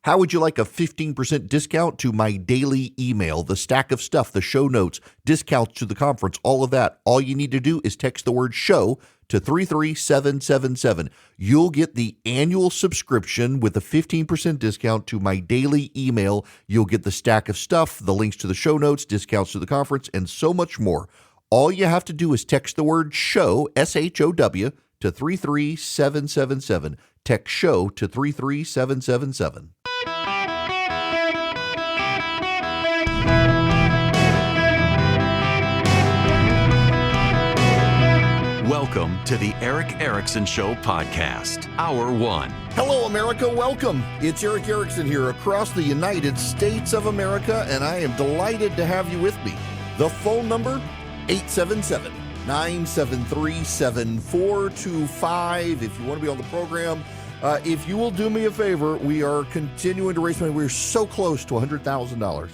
How would you like a 15% discount to my daily email, the stack of stuff, the show notes, discounts to the conference, all of that? All you need to do is text the word show to 33777. You'll get the annual subscription with a 15% discount to my daily email. You'll get the stack of stuff, the links to the show notes, discounts to the conference, and so much more. All you have to do is text the word show, SHOW, to 33777. Text show to 33777. Welcome to the Eric Erickson Show podcast, Hour 1. Hello, America. Welcome. It's Eric Erickson here across the United States of America, and I am delighted to have you with me. The phone number, 877-973-7425. If you want to be on the program, if you will do me a favor, we are continuing to raise money. We're so close to $100,000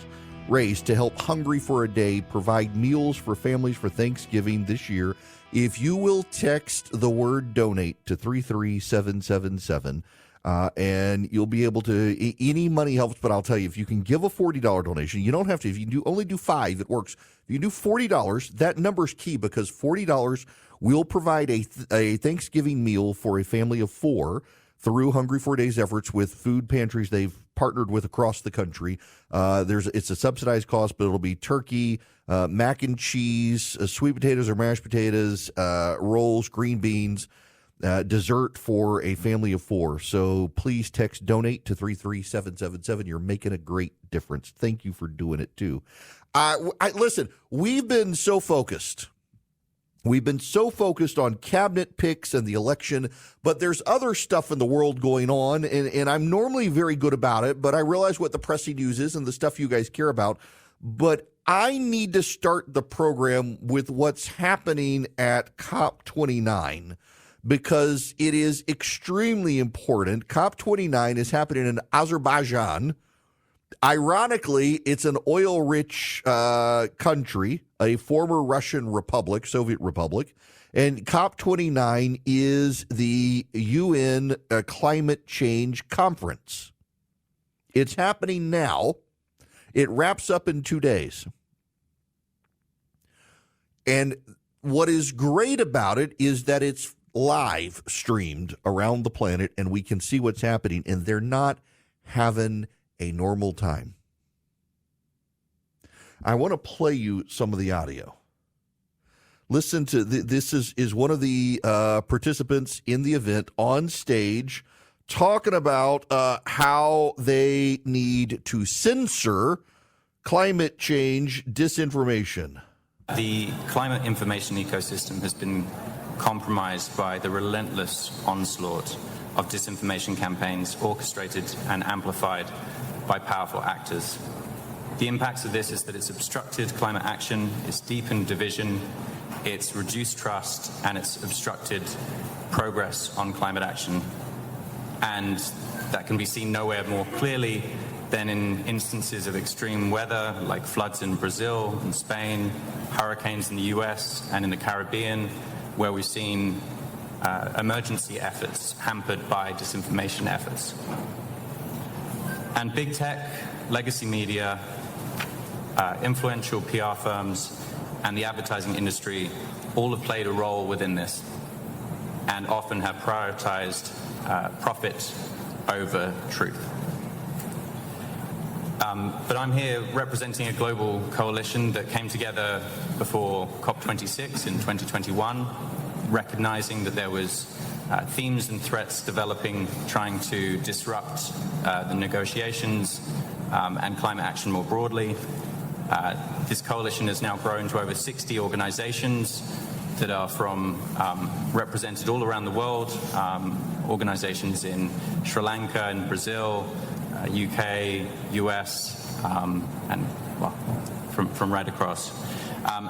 raised to help Hungry for a Day provide meals for families for Thanksgiving this year. If you will text the word donate to 33777, and you'll be able to, any money helps, but I'll tell you, if you can give a $40 donation, you don't have to. If you only do $5, it works. If you do $40, that number's key because $40 will provide a Thanksgiving meal for a family of 4 through Hungry for a Day's efforts with food pantries they've partnered with across the country. It's a subsidized cost, but it'll be turkey, mac and cheese, sweet potatoes or mashed potatoes, rolls, green beans, dessert for a family of 4. So please text donate to 33777. You're making a great difference. Thank you for doing it too. Listen, we've been so focused on cabinet picks and the election, but there's other stuff in the world going on, and I'm normally very good about it, but I realize what the pressing news is and the stuff you guys care about. But I need to start the program with what's happening at COP29 because it is extremely important. COP29 is happening in Azerbaijan. Ironically, it's an oil-rich country, a former Russian republic, Soviet republic, and COP29 is the UN Climate Change Conference. It's happening now. It wraps up in 2 days. And what is great about it is that it's live streamed around the planet, and we can see what's happening, and they're not having a normal time. I want to play you some of the audio. Listen to this is one of the participants in the event on stage talking about how they need to censor climate change disinformation. The climate information ecosystem has been compromised by the relentless onslaught of disinformation campaigns orchestrated and amplified by powerful actors. The impacts of this is that it's obstructed climate action, it's deepened division, it's reduced trust, and it's obstructed progress on climate action. And that can be seen nowhere more clearly than in instances of extreme weather like floods in Brazil and Spain, hurricanes in the US and in the Caribbean, where we've seen emergency efforts hampered by disinformation efforts. And big tech, legacy media, influential PR firms, and the advertising industry all have played a role within this and often have prioritized profit over truth. But I'm here representing a global coalition that came together before COP26 in 2021, recognizing that there was themes and threats developing trying to disrupt the negotiations and climate action more broadly. This coalition has now grown to over 60 organizations that are from represented all around the world, organizations in Sri Lanka and Brazil, UK, US, and well, from right across.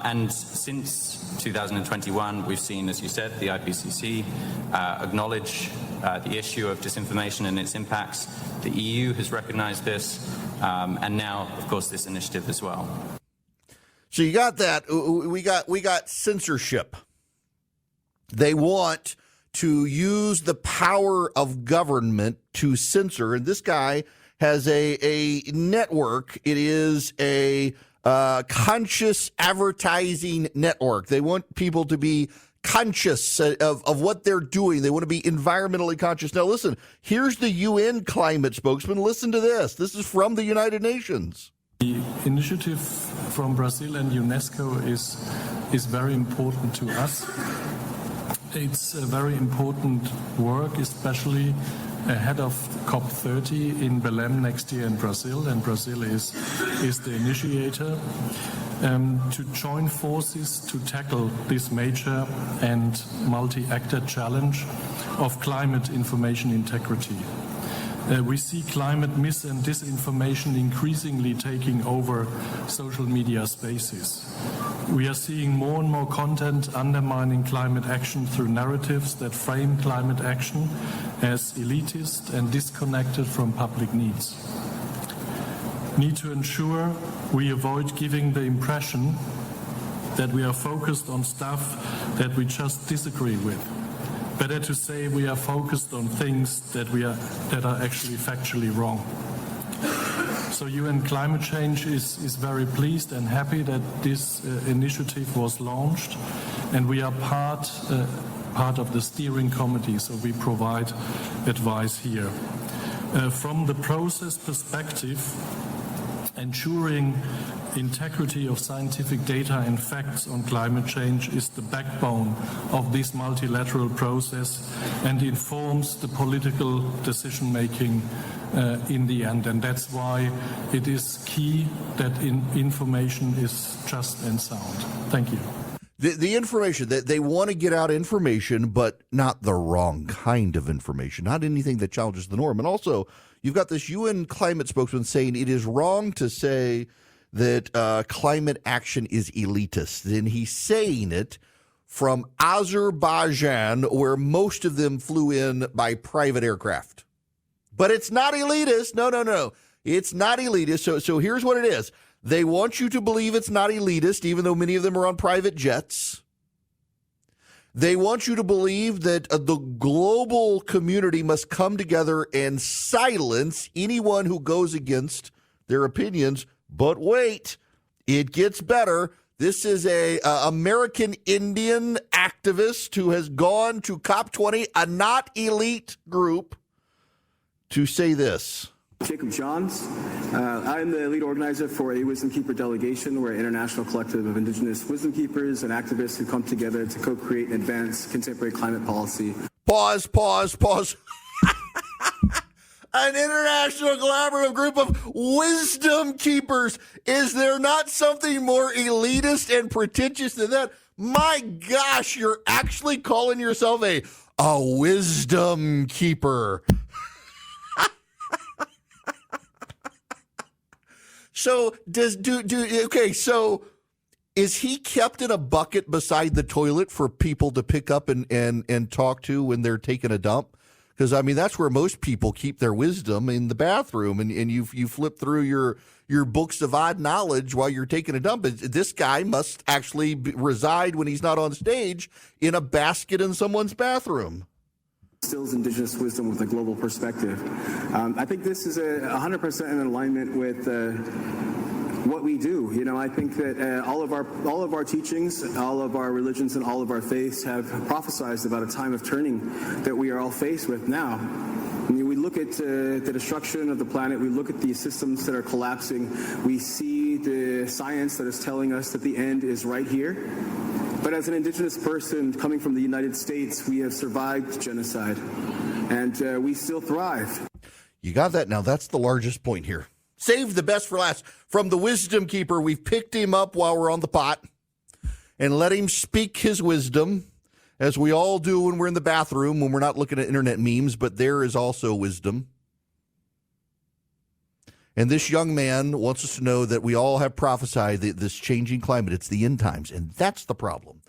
And since 2021, we've seen, as you said, the IPCC acknowledge the issue of disinformation and its impacts. The EU has recognized this, and now, of course, this initiative as well. So you got that. We got censorship. They want to use the power of government to censor, and this guy has a network. It is a conscious advertising network. They want people to be conscious of what they're doing. They want to be environmentally conscious. Now, listen, here's the UN climate spokesman. Listen to this. This is from the United Nations. The initiative from Brazil and UNESCO is very important to us. It's a very important work, especially ahead of COP30 in Belém next year in Brazil, and Brazil is the initiator, to join forces to tackle this major and multi-actor challenge of climate information integrity. We see climate mis- and disinformation increasingly taking over social media spaces. We are seeing more and more content undermining climate action through narratives that frame climate action as elitist and disconnected from public needs. Need to ensure we avoid giving the impression that we are focused on stuff that we just disagree with. Better to say we are focused on things that are actually factually wrong. So UN Climate Change is very pleased and happy that this initiative was launched, and we are part of the steering committee, so we provide advice here. From the process perspective, ensuring integrity of scientific data and facts on climate change is the backbone of this multilateral process and informs the political decision-making in the end. And that's why it is key that information is just and sound. Thank you. The information, that they want to get out information, but not the wrong kind of information, not anything that challenges the norm. And also, you've got this UN climate spokesman saying it is wrong to say that climate action is elitist. And he's saying it from Azerbaijan, where most of them flew in by private aircraft. But it's not elitist. No. It's not elitist. So here's what it is. They want you to believe it's not elitist, even though many of them are on private jets. They want you to believe that the global community must come together and silence anyone who goes against their opinions. But wait, it gets better. This is a American Indian activist who has gone to COP20, a not elite group, to say this. Jacob Johns. I'm the lead organizer for a Wisdom Keeper delegation. We're an international collective of indigenous wisdom keepers and activists who come together to co-create and advance contemporary climate policy. Pause. An international collaborative group of wisdom keepers. Is there not something more elitist and pretentious than that? My gosh, you're actually calling yourself a wisdom keeper. So so is he kept in a bucket beside the toilet for people to pick up and talk to when they're taking a dump? Because, I mean, that's where most people keep their wisdom, in the bathroom, and you flip through your books of odd knowledge while you're taking a dump. This guy must actually reside, when he's not on stage, in a basket in someone's bathroom. Instills indigenous wisdom with a global perspective. I think this is 100% in alignment with what we do. You know, I think that all of our teachings, all of our religions, and all of our faiths have prophesized about a time of turning that we are all faced with now. I mean, we look at the destruction of the planet, we look at the systems that are collapsing, we see the science that is telling us that the end is right here. But as an indigenous person coming from the United States, we have survived genocide, and we still thrive. You got that? Now, that's the largest point here. Save the best for last. From the wisdom keeper, we've picked him up while we're on the pot and let him speak his wisdom, as we all do when we're in the bathroom, when we're not looking at internet memes, but there is also wisdom. And this young man wants us to know that we all have prophesied this changing climate. It's the end times, and that's the problem.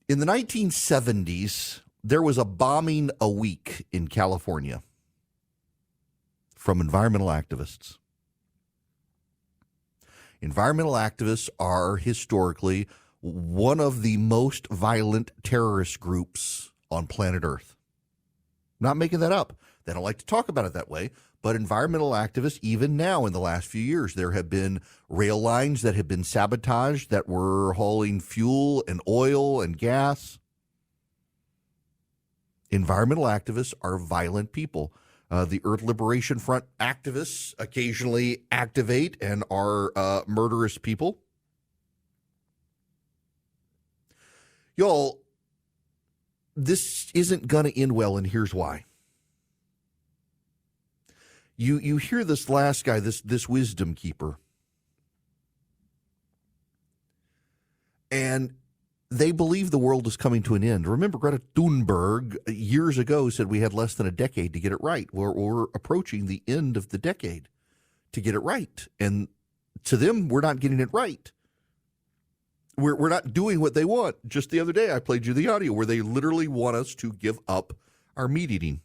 In the 1970s, there was a bombing a week in California from environmental activists. Environmental activists are historically one of the most violent terrorist groups on planet Earth. Not making that up. They don't like to talk about it that way, But environmental activists, even now in the last few years, there have been rail lines that have been sabotaged that were hauling fuel and oil and gas. Environmental activists are violent people. The Earth Liberation Front activists occasionally activate and are murderous people. Y'all, this isn't going to end well, and here's why. You hear this last guy, this wisdom keeper, and they believe the world is coming to an end. Remember, Greta Thunberg years ago said we had less than a decade to get it right. We're approaching the end of the decade to get it right. And to them, we're not getting it right. We're not doing what they want. Just the other day, I played you the audio where they literally want us to give up our meat eating.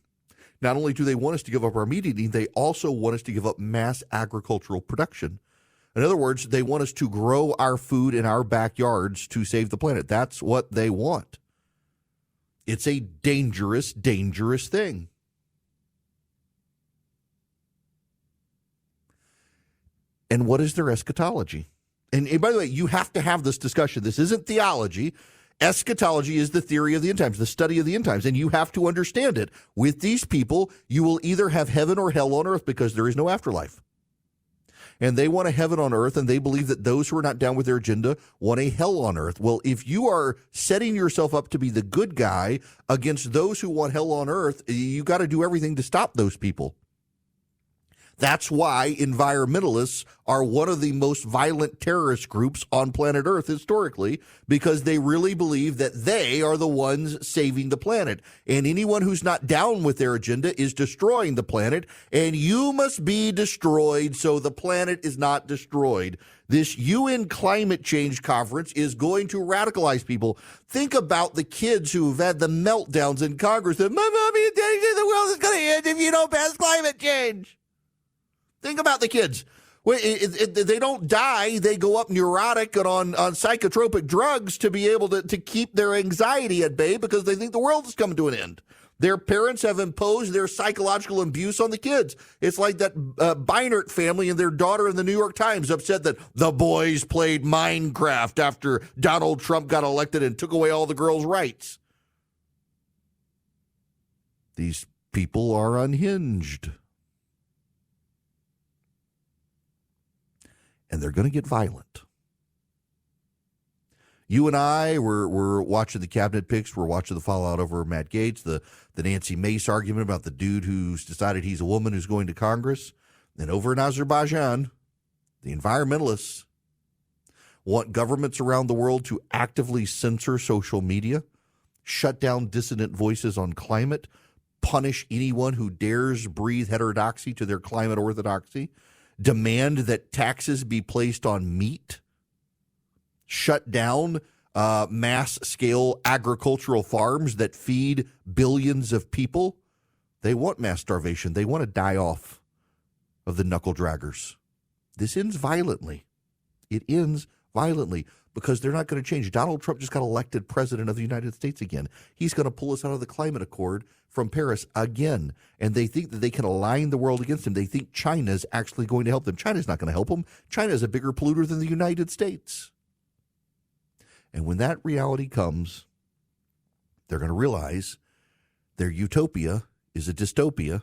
Not only do they want us to give up our meat eating, they also want us to give up mass agricultural production. In other words, they want us to grow our food in our backyards to save the planet. That's what they want. It's a dangerous, dangerous thing. And what is their eschatology? And by the way, you have to have this discussion. This isn't theology. Eschatology is the theory of the end times, the study of the end times, and you have to understand it. With these people, you will either have heaven or hell on earth because there is no afterlife. And they want a heaven on earth, and they believe that those who are not down with their agenda want a hell on earth. Well, if you are setting yourself up to be the good guy against those who want hell on earth, you got to do everything to stop those people. That's why environmentalists are one of the most violent terrorist groups on planet Earth historically, because they really believe that they are the ones saving the planet. And anyone who's not down with their agenda is destroying the planet, and you must be destroyed so the planet is not destroyed. This UN climate change conference is going to radicalize people. Think about the kids who've had the meltdowns in Congress that, my mommy and daddy said the world is going to end if you don't pass climate change. Think about the kids. They don't die. They go up neurotic and on psychotropic drugs to be able to keep their anxiety at bay because they think the world is coming to an end. Their parents have imposed their psychological abuse on the kids. It's like that Beinert family and their daughter in the New York Times upset that the boys played Minecraft after Donald Trump got elected and took away all the girls' rights. These people are unhinged. And they're going to get violent. You and I, we're watching the cabinet picks. We're watching the fallout over Matt Gaetz, the Nancy Mace argument about the dude who's decided he's a woman who's going to Congress. And over in Azerbaijan, the environmentalists want governments around the world to actively censor social media, shut down dissident voices on climate, punish anyone who dares breathe heterodoxy to their climate orthodoxy, demand that taxes be placed on meat, shut down mass-scale agricultural farms that feed billions of people. They want mass starvation. They want to die off of the knuckle-draggers. This ends violently. It ends violently because they're not going to change. Donald Trump just got elected president of the United States again. He's going to pull us out of the climate accord from Paris again. And they think that they can align the world against him. They think China's actually going to help them. China's not going to help them. China is a bigger polluter than the United States. And when that reality comes, they're going to realize their utopia is a dystopia,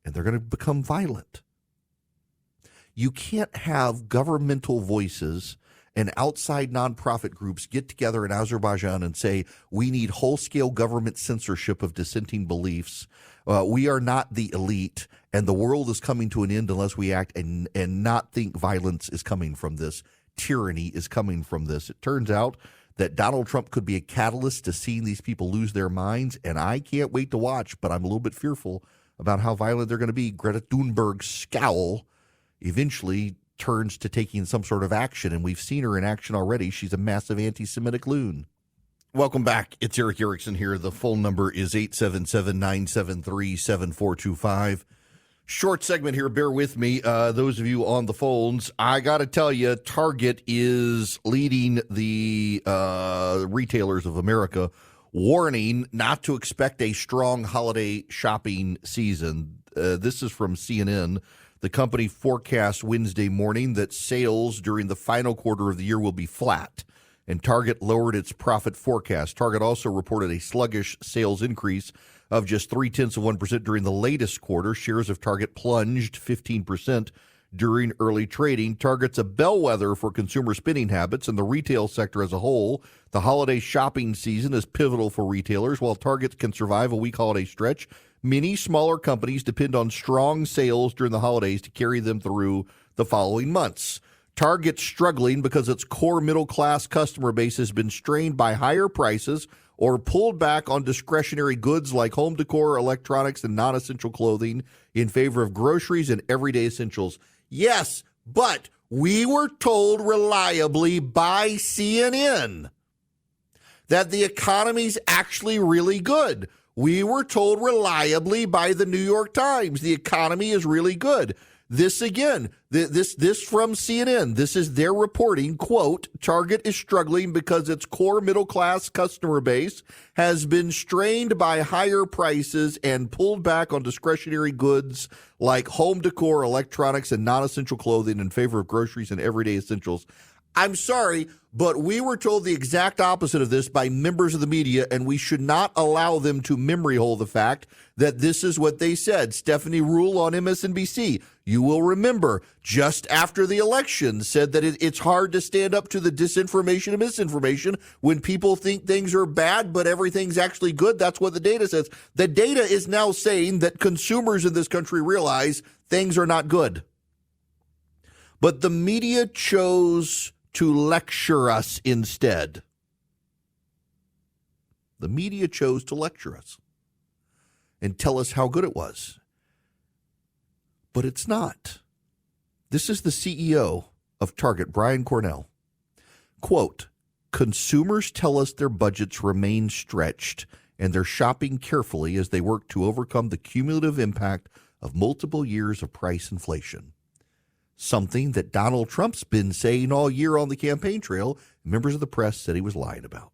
and they're going to become violent. You can't have governmental voices and outside nonprofit groups get together in Azerbaijan and say, we need whole-scale government censorship of dissenting beliefs. We are not the elite, and the world is coming to an end unless we act and not think violence is coming from this. Tyranny is coming from this. It turns out that Donald Trump could be a catalyst to seeing these people lose their minds, and I can't wait to watch, but I'm a little bit fearful about how violent they're going to be. Greta Thunberg's scowl eventually turns to taking some sort of action, and we've seen her in action already. She's a massive anti-Semitic loon. Welcome back. It's Eric Erickson here. The phone number is 877-973-7425. Short segment here. Bear with me. Those of you on the phones, I got to tell you, Target is leading the retailers of America warning not to expect a strong holiday shopping season. This is from CNN. The company forecasts Wednesday morning that sales during the final quarter of the year will be flat, and Target lowered its profit forecast. Target also reported a sluggish sales increase of just 0.3% during the latest quarter. Shares of Target plunged 15% during early trading. Target's a bellwether for consumer spending habits and the retail sector as a whole. The holiday shopping season is pivotal for retailers. While Target can survive a weak holiday stretch, many smaller companies depend on strong sales during the holidays to carry them through the following months. Target's struggling because its core middle-class customer base has been strained by higher prices or pulled back on discretionary goods like home decor, electronics, and non-essential clothing in favor of groceries and everyday essentials. Yes, but we were told reliably by CNN that the economy's actually really good. We were told reliably by the New York Times the economy is really good. This again, this from CNN. This is their reporting. Quote, Target is struggling because its core middle-class customer base has been strained by higher prices and pulled back on discretionary goods like home decor, electronics, and non-essential clothing in favor of groceries and everyday essentials. I'm sorry, but we were told the exact opposite of this by members of the media, and we should not allow them to memory hole the fact that this is what they said. Stephanie Rule on MSNBC, you will remember, just after the election, said that it's hard to stand up to the disinformation and misinformation when people think things are bad, but everything's actually good. That's what the data says. The data is now saying that consumers in this country realize things are not good. But the media chose to lecture us instead. The media chose to lecture us and tell us how good it was. But it's not. This is the CEO of Target, Brian Cornell. Quote, consumers tell us their budgets remain stretched and they're shopping carefully as they work to overcome the cumulative impact of multiple years of price inflation. Something that Donald Trump's been saying all year on the campaign trail. Members of the press said he was lying about.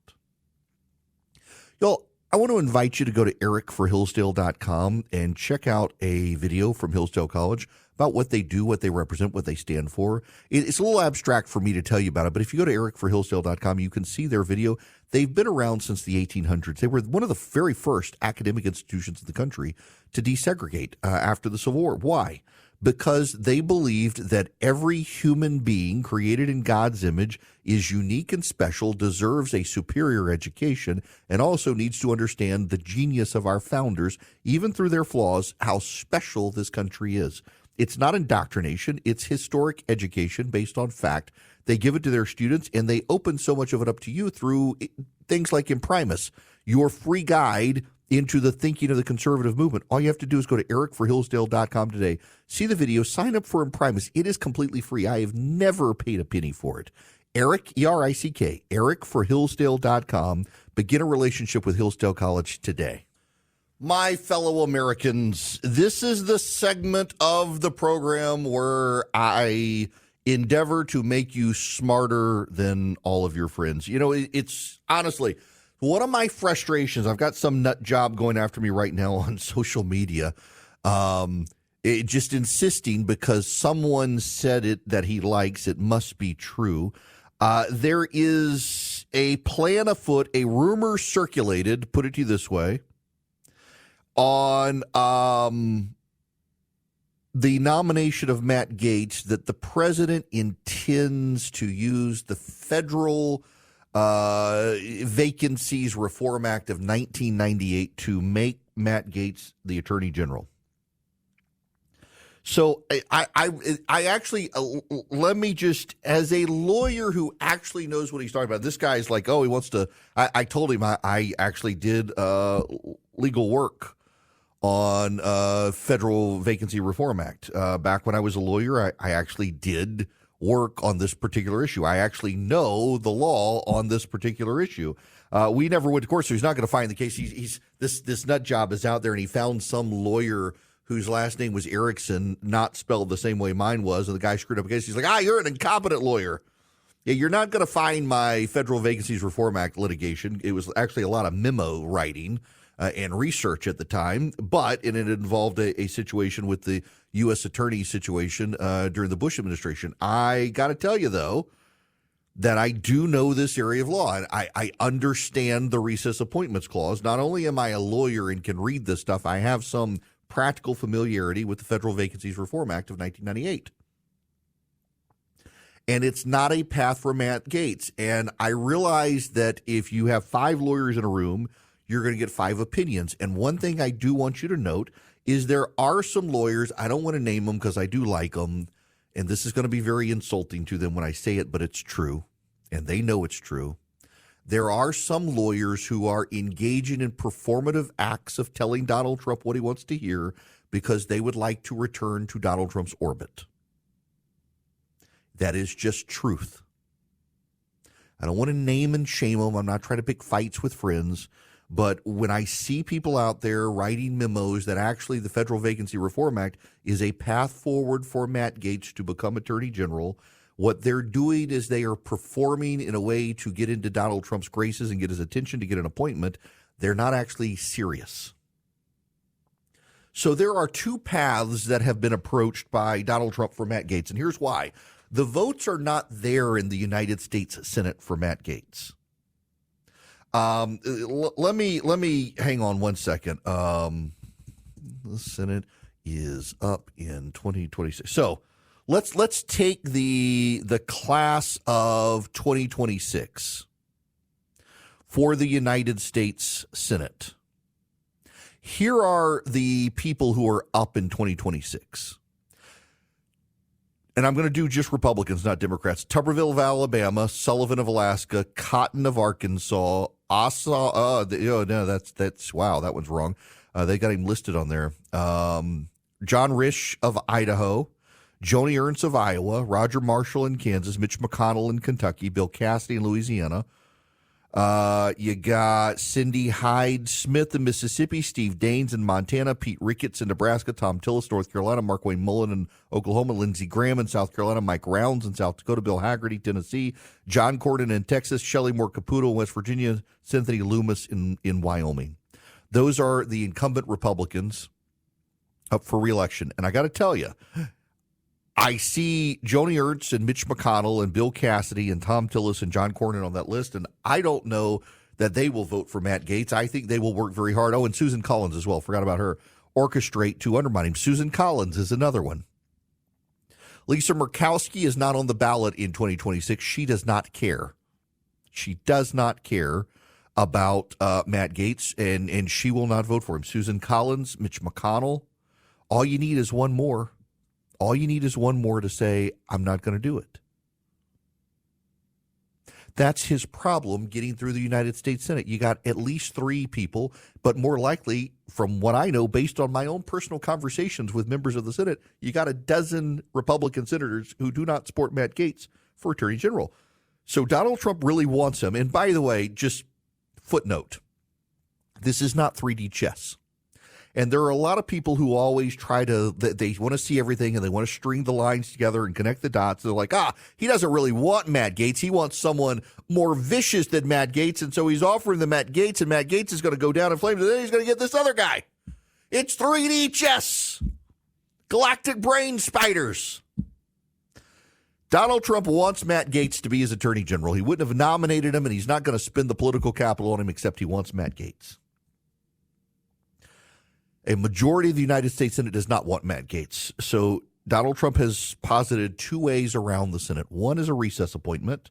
Y'all, I want to invite you to go to ericforhillsdale.com and check out a video from Hillsdale College about what they do, what they represent, what they stand for. It's a little abstract for me to tell you about it, but if you go to ericforhillsdale.com, you can see their video. They've been around since the 1800s. They were one of the very first academic institutions in the country to desegregate after the Civil War. Why? Because they believed that every human being created in God's image is unique and special, deserves a superior education, and also needs to understand the genius of our founders, even through their flaws, how special this country is. It's not indoctrination. It's historic education based on fact. They give it to their students, and they open so much of it up to you through things like Imprimis, your free guide into the thinking of the conservative movement. All you have to do is go to ericforhillsdale.com today, see the video, sign up for Imprimis. It is completely free. I have never paid a penny for it. Eric, E-R-I-C-K, ericforhillsdale.com. Begin a relationship with Hillsdale College today. My fellow Americans, this is the segment of the program where I endeavor to make you smarter than all of your friends. You know, it's honestly one of my frustrations. I've got some nut job going after me right now on social media, just insisting because someone said it that he likes, it must be true. There is a plan afoot, a rumor circulated, put it to you this way, on the nomination of Matt Gaetz that the president intends to use the federal Vacancies Reform Act of 1998 to make Matt Gaetz the Attorney General. So I actually, let me just, as a lawyer who actually knows what he's talking about, this guy's like, oh, he wants to, I told him I actually did legal work on Federal Vacancy Reform Act. Back when I was a lawyer, I actually did work on this particular issue. I actually know the law on this particular issue. We never went to court, so he's not going to find the case. He's this nut job is out there, and he found some lawyer whose last name was Erickson, not spelled the same way mine was, and the guy screwed up a case. He's like, you're an incompetent lawyer. Yeah, you're not going to find my Federal Vacancies Reform Act litigation. It was actually a lot of memo writing and research at the time, and it involved a situation with the U.S. attorney situation during the Bush administration. I got to tell you, though, that I do know this area of law, and I understand the recess appointments clause. Not only am I a lawyer and can read this stuff, I have some practical familiarity with the Federal Vacancies Reform Act of 1998. And it's not a path for Matt Gaetz. And I realize that if you have 5 lawyers in a room, you're going to get 5 opinions. And one thing I do want you to note is there are some lawyers, I don't want to name them because I do like them, and this is going to be very insulting to them when I say it, but it's true, and they know it's true. There are some lawyers who are engaging in performative acts of telling Donald Trump what he wants to hear because they would like to return to Donald Trump's orbit. That is just truth. I don't want to name and shame them. I'm not trying to pick fights with friends. But when I see people out there writing memos that actually the Federal Vacancy Reform Act is a path forward for Matt Gaetz to become Attorney General, what they're doing is they are performing in a way to get into Donald Trump's graces and get his attention to get an appointment. They're not actually serious. So there are 2 paths that have been approached by Donald Trump for Matt Gaetz, and here's why. The votes are not there in the United States Senate for Matt Gaetz. Let me hang on one second. The Senate is up in 2026. So let's take the class of 2026 for the United States Senate. Here are the people who are up in 2026. And I'm going to do just Republicans, not Democrats. Tuberville of Alabama, Sullivan of Alaska, Cotton of Arkansas, wow, that one's wrong. They got him listed on there. John Risch of Idaho, Joni Ernst of Iowa, Roger Marshall in Kansas, Mitch McConnell in Kentucky, Bill Cassidy in Louisiana. You got Cindy Hyde Smith in Mississippi, Steve Daines in Montana, Pete Ricketts in Nebraska, Tom Tillis, North Carolina, Mark Wayne Mullen in Oklahoma, Lindsey Graham in South Carolina, Mike Rounds in South Dakota, Bill Haggerty, Tennessee, John Cornyn in Texas, Shelley Moore Caputo in West Virginia, Cynthia Loomis in Wyoming. Those are the incumbent Republicans up for re-election. And I got to tell you, I see Joni Ernst and Mitch McConnell and Bill Cassidy and Tom Tillis and John Cornyn on that list, and I don't know that they will vote for Matt Gaetz. I think they will work very hard. Oh, and Susan Collins as well. Forgot about her. Orchestrate to undermine him. Susan Collins is another one. Lisa Murkowski is not on the ballot in 2026. She does not care. She does not care about Matt Gaetz, and she will not vote for him. Susan Collins, Mitch McConnell. All you need is one more. All you need is one more to say, I'm not going to do it. That's his problem getting through the United States Senate. You got at least 3 people, but more likely, from what I know, based on my own personal conversations with members of the Senate, you got a dozen Republican senators who do not support Matt Gaetz for Attorney General. So Donald Trump really wants him. And by the way, just footnote, this is not 3D chess. And there are a lot of people who always they want to see everything and they want to string the lines together and connect the dots. They're like, he doesn't really want Matt Gaetz. He wants someone more vicious than Matt Gaetz. And so he's offering the Matt Gaetz, and Matt Gaetz is going to go down in flames. And then he's going to get this other guy. It's 3D chess. Galactic brain spiders. Donald Trump wants Matt Gaetz to be his attorney general. He wouldn't have nominated him, and he's not going to spend the political capital on him, except he wants Matt Gaetz. A majority of the United States Senate does not want Matt Gaetz. So Donald Trump has posited 2 ways around the Senate. One is a recess appointment,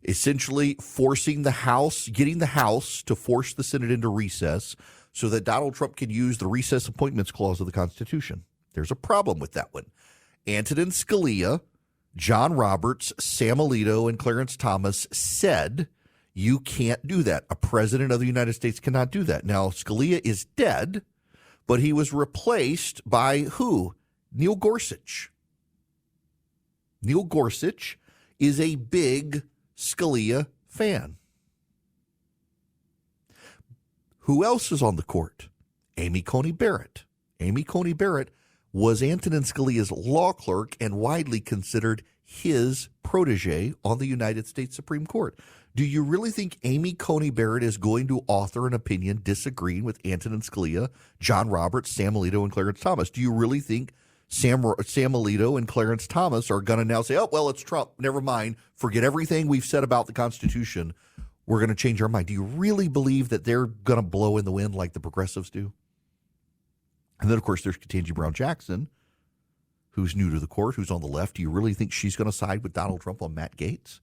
essentially forcing the House, getting the House to force the Senate into recess so that Donald Trump can use the recess appointments clause of the Constitution. There's a problem with that one. Antonin Scalia, John Roberts, Sam Alito, and Clarence Thomas said you can't do that. A president of the United States cannot do that. Now, Scalia is dead, but he was replaced by who? Neil Gorsuch. Neil Gorsuch is a big Scalia fan. Who else is on the court? Amy Coney Barrett. Amy Coney Barrett was Antonin Scalia's law clerk and widely considered his protege on the United States Supreme Court. Do you really think Amy Coney Barrett is going to author an opinion disagreeing with Antonin Scalia, John Roberts, Sam Alito, and Clarence Thomas? Do you really think Sam Alito and Clarence Thomas are going to now say, oh, well, it's Trump. Never mind. Forget everything we've said about the Constitution. We're going to change our mind. Do you really believe that they're going to blow in the wind like the progressives do? And then, of course, there's Ketanji Brown Jackson, who's new to the court, who's on the left. Do you really think she's going to side with Donald Trump on Matt Gaetz?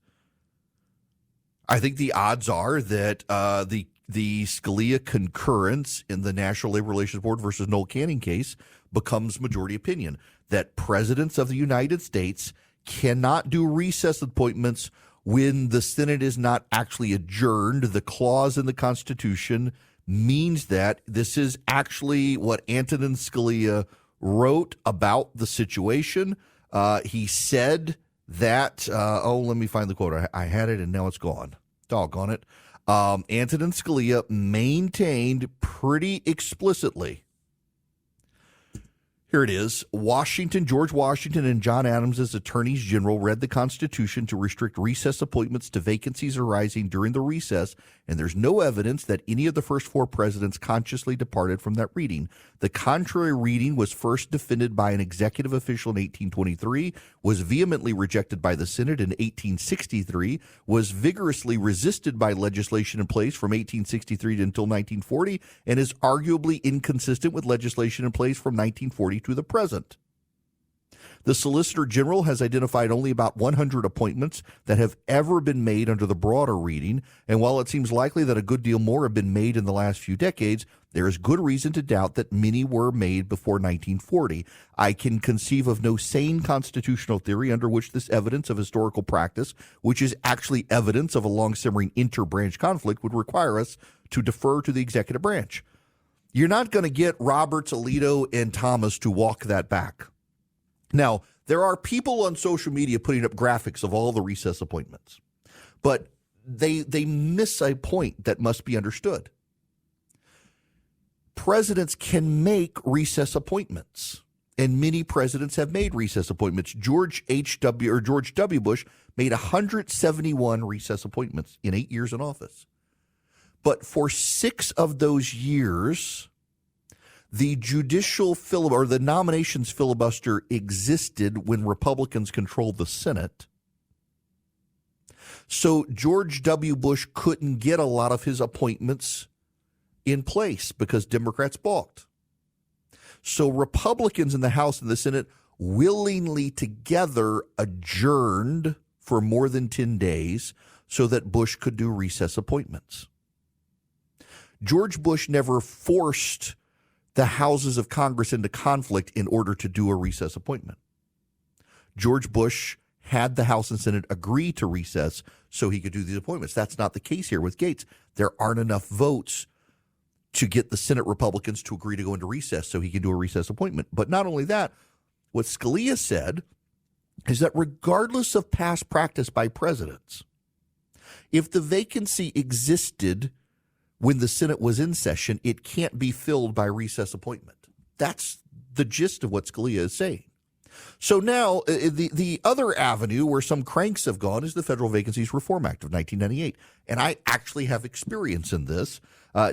I think the odds are that the Scalia concurrence in the National Labor Relations Board versus Noel Canning case becomes majority opinion, that presidents of the United States cannot do recess appointments when the Senate is not actually adjourned. The clause in the Constitution means that this is actually what Antonin Scalia wrote about the situation. He said that, let me find the quote. I had it and now it's gone. Doggone it. Antonin Scalia maintained pretty explicitly. Here it is. George Washington and John Adams as attorneys general read the Constitution to restrict recess appointments to vacancies arising during the recess, and there's no evidence that any of the first four presidents consciously departed from that reading. The contrary reading was first defended by an executive official in 1823, was vehemently rejected by the Senate in 1863, was vigorously resisted by legislation in place from 1863 until 1940, and is arguably inconsistent with legislation in place from 1940 to the present. The Solicitor General has identified only about 100 appointments that have ever been made under the broader reading, and while it seems likely that a good deal more have been made in the last few decades, there is good reason to doubt that many were made before 1940. I can conceive of no sane constitutional theory under which this evidence of historical practice, which is actually evidence of a long-simmering inter-branch conflict, would require us to defer to the executive branch. You're not going to get Roberts, Alito, and Thomas to walk that back. Now, there are people on social media putting up graphics of all the recess appointments, but they miss a point that must be understood. Presidents can make recess appointments, and many presidents have made recess appointments. George W. Bush made 171 recess appointments in 8 years in office. But for 6 of those years, the judicial the nominations filibuster existed when Republicans controlled the Senate. So George W. Bush couldn't get a lot of his appointments in place because Democrats balked. So Republicans in the House and the Senate willingly together adjourned for more than 10 days so that Bush could do recess appointments. George Bush never forced the houses of Congress into conflict in order to do a recess appointment. George Bush had the House and Senate agree to recess so he could do these appointments. That's not the case here with Gaetz. There aren't enough votes to get the Senate Republicans to agree to go into recess so he can do a recess appointment. But not only that, what Scalia said is that regardless of past practice by presidents, if the vacancy existed when the Senate was in session, it can't be filled by recess appointment. That's the gist of what Scalia is saying. So now the other avenue where some cranks have gone is the Federal Vacancies Reform Act of 1998. And I actually have experience in this.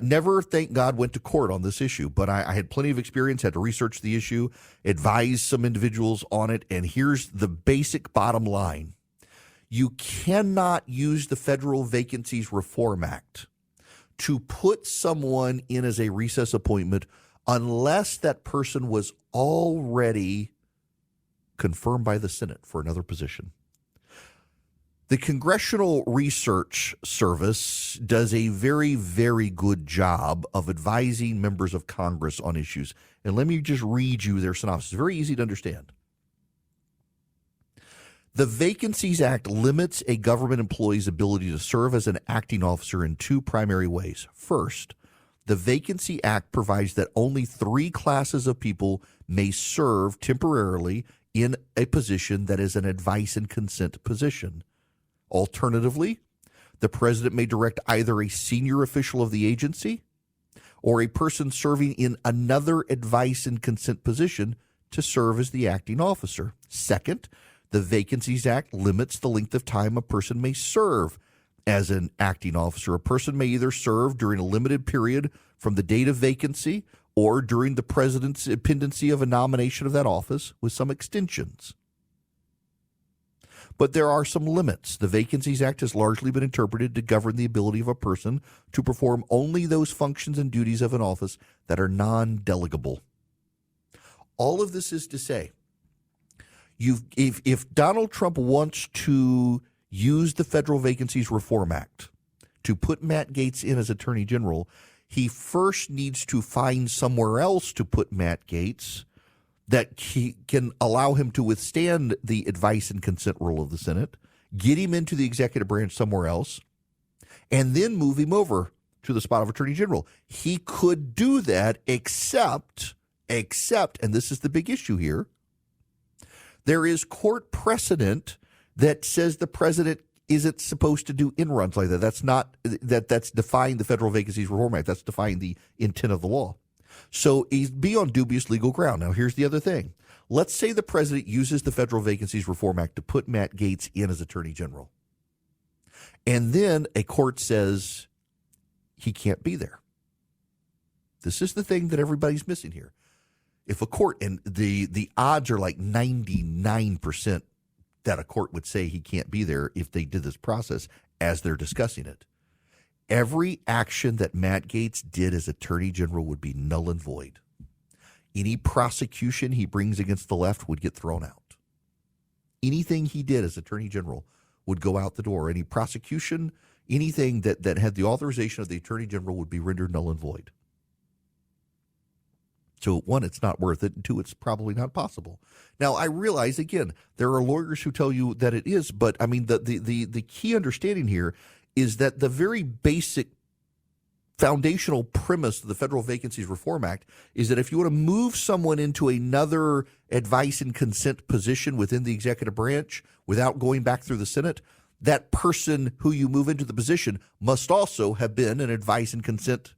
Never, thank God, went to court on this issue, but I had plenty of experience, had to research the issue, advise some individuals on it, and here's the basic bottom line. You cannot use the Federal Vacancies Reform Act to put someone in as a recess appointment unless that person was already confirmed by the Senate for another position. The Congressional Research Service does a very, very good job of advising members of Congress on issues. And let me just read you their synopsis. It's very easy to understand. The Vacancies Act limits a government employee's ability to serve as an acting officer in 2 primary ways. First, the Vacancy Act provides that only 3 classes of people may serve temporarily in a position that is an advice and consent position. Alternatively, the president may direct either a senior official of the agency or a person serving in another advice and consent position to serve as the acting officer. Second, the Vacancies Act limits the length of time a person may serve as an acting officer. A person may either serve during a limited period from the date of vacancy or during the president's pendency of a nomination of that office, with some extensions. But there are some limits. The Vacancies Act has largely been interpreted to govern the ability of a person to perform only those functions and duties of an office that are non-delegable. All of this is to say, if Donald Trump wants to use the Federal Vacancies Reform Act to put Matt Gaetz in as Attorney General, he first needs to find somewhere else to put Matt Gaetz that he can allow him to withstand the advice and consent rule of the Senate, get him into the executive branch somewhere else, and then move him over to the spot of Attorney General. He could do that except, and this is the big issue here, there is court precedent that says the president isn't supposed to do in-runs like that. That's defying the Federal Vacancies Reform Act. That's defying the intent of the law. So he'd be on dubious legal ground. Now, here's the other thing. Let's say the president uses the Federal Vacancies Reform Act to put Matt Gaetz in as Attorney General. And then a court says he can't be there. This is the thing that everybody's missing here. If a court, and the odds are like 99% that a court would say he can't be there if they did this process as they're discussing it, every action that Matt Gaetz did as Attorney General would be null and void. Any prosecution he brings against the left would get thrown out. Anything he did as Attorney General would go out the door. Any prosecution, anything that had the authorization of the Attorney General would be rendered null and void. So, one, it's not worth it, and two, it's probably not possible. Now, I realize, again, there are lawyers who tell you that it is, but, I mean, the key understanding here is that the very basic foundational premise of the Federal Vacancies Reform Act is that if you want to move someone into another advice and consent position within the executive branch without going back through the Senate, that person who you move into the position must also have been an advice and consent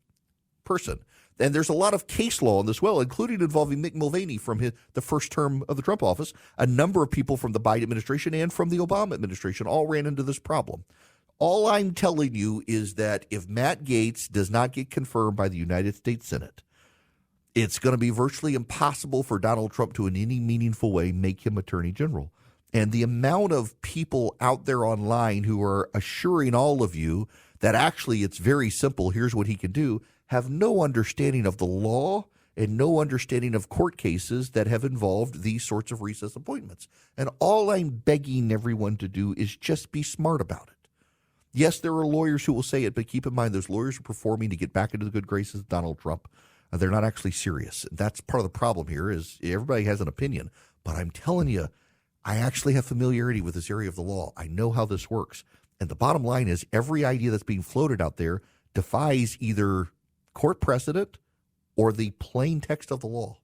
person. And there's a lot of case law on this, well, including involving Mick Mulvaney from the first term of the Trump office. A number of people from the Biden administration and from the Obama administration all ran into this problem. All I'm telling you is that if Matt Gaetz does not get confirmed by the United States Senate, it's going to be virtually impossible for Donald Trump to in any meaningful way make him Attorney General. And the amount of people out there online who are assuring all of you that actually it's very simple, here's what he can do, have no understanding of the law and no understanding of court cases that have involved these sorts of recess appointments. And all I'm begging everyone to do is just be smart about it. Yes, there are lawyers who will say it, but keep in mind those lawyers are performing to get back into the good graces of Donald Trump. They're not actually serious. That's part of the problem here is everybody has an opinion. But I'm telling you, I actually have familiarity with this area of the law. I know how this works. And the bottom line is every idea that's being floated out there defies either court precedent or the plain text of the law.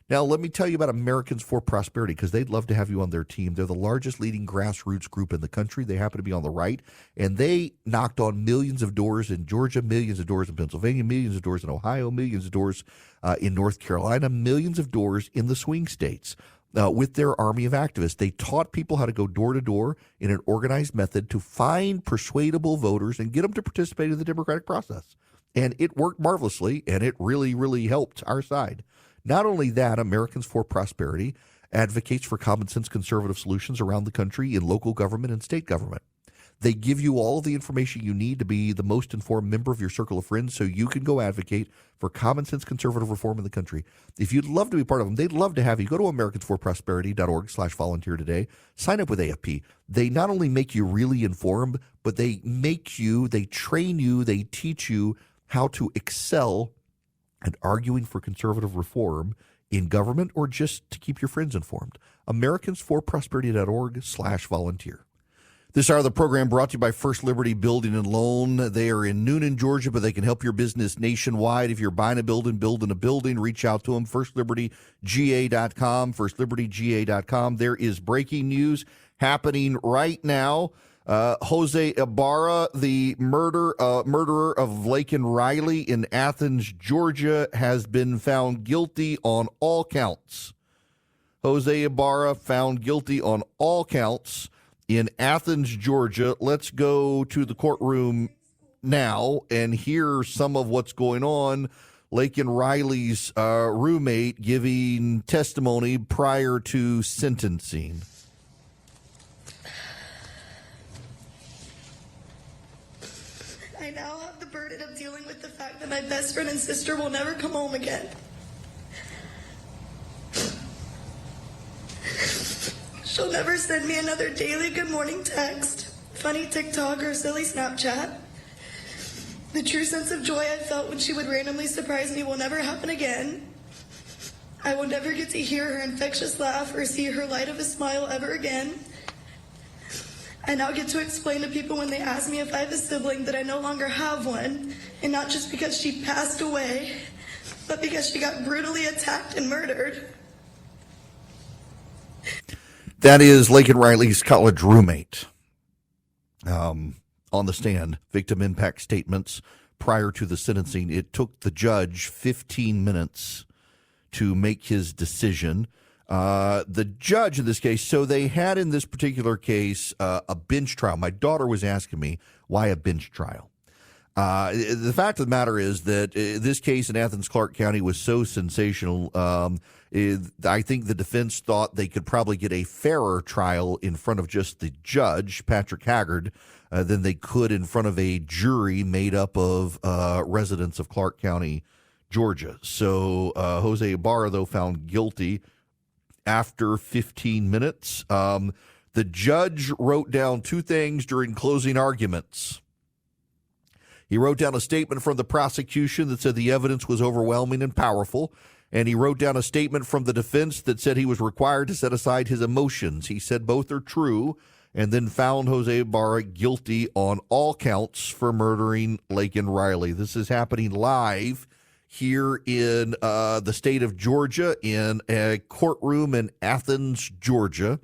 Now, let me tell you about Americans for Prosperity, because they'd love to have you on their team. They're the largest leading grassroots group in the country. They happen to be on the right, and they knocked on millions of doors in Georgia, millions of doors in Pennsylvania, millions of doors in Ohio, millions of doors in North Carolina, millions of doors in the swing states. With their army of activists, they taught people how to go door to door in an organized method to find persuadable voters and get them to participate in the democratic process. And it worked marvelously, and it really, really helped our side. Not only that, Americans for Prosperity advocates for common sense conservative solutions around the country in local government and state government. They give you all of the information you need to be the most informed member of your circle of friends so you can go advocate for common sense conservative reform in the country. If you'd love to be part of them, they'd love to have you. Go to americansforprosperity.org/volunteer today. Sign up with AFP. They not only make you really informed, but they train you, they teach you how to excel and arguing for conservative reform in government or just to keep your friends informed. Americansforprosperity.org/volunteer. This hour of the program brought to you by First Liberty Building and Loan. They are in Noonan, Georgia, but they can help your business nationwide. If you're buying a building, building a building, reach out to them. FirstLibertyGA.com, FirstLibertyGA.com. There is breaking news happening right now. Jose Ibarra, the murderer of Laken Riley in Athens, Georgia, has been found guilty on all counts. Jose Ibarra found guilty on all counts in Athens, Georgia. Let's go to the courtroom now and hear some of what's going on. Laken Riley's roommate giving testimony prior to sentencing. I now have the burden of dealing with the fact that my best friend and sister will never come home again. She'll never send me another daily good morning text, funny TikTok, or silly Snapchat. The true sense of joy I felt when she would randomly surprise me will never happen again. I will never get to hear her infectious laugh or see her light of a smile ever again. I now get to explain to people when they ask me if I have a sibling that I no longer have one, and not just because she passed away, but because she got brutally attacked and murdered. That is Laken Riley's college roommate on the stand. Victim impact statements prior to the sentencing. It took the judge 15 minutes to make his decision. The judge in this case, so they had in this particular case a bench trial. My daughter was asking me, why a bench trial? The fact of the matter is that this case in Athens, Clarke County was so sensational. I think the defense thought they could probably get a fairer trial in front of just the judge, Patrick Haggard, than they could in front of a jury made up of residents of Clarke County, Georgia. So Jose Ibarra, though, found guilty after 15 minutes. The judge wrote down two things during closing arguments. He wrote down a statement from the prosecution that said the evidence was overwhelming and powerful, and he wrote down a statement from the defense that said he was required to set aside his emotions. He said both are true, and then found Jose Ibarra guilty on all counts for murdering Laken Riley. This is happening live here in the state of Georgia in a courtroom in Athens, Georgia.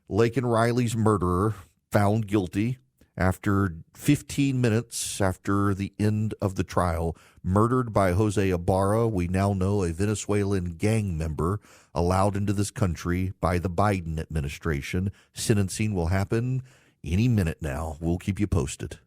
Laken Riley's murderer found guilty after 15 minutes after the end of the trial, murdered by Jose Ibarra. We now know a Venezuelan gang member allowed into this country by the Biden administration. Sentencing will happen any minute now. We'll keep you posted.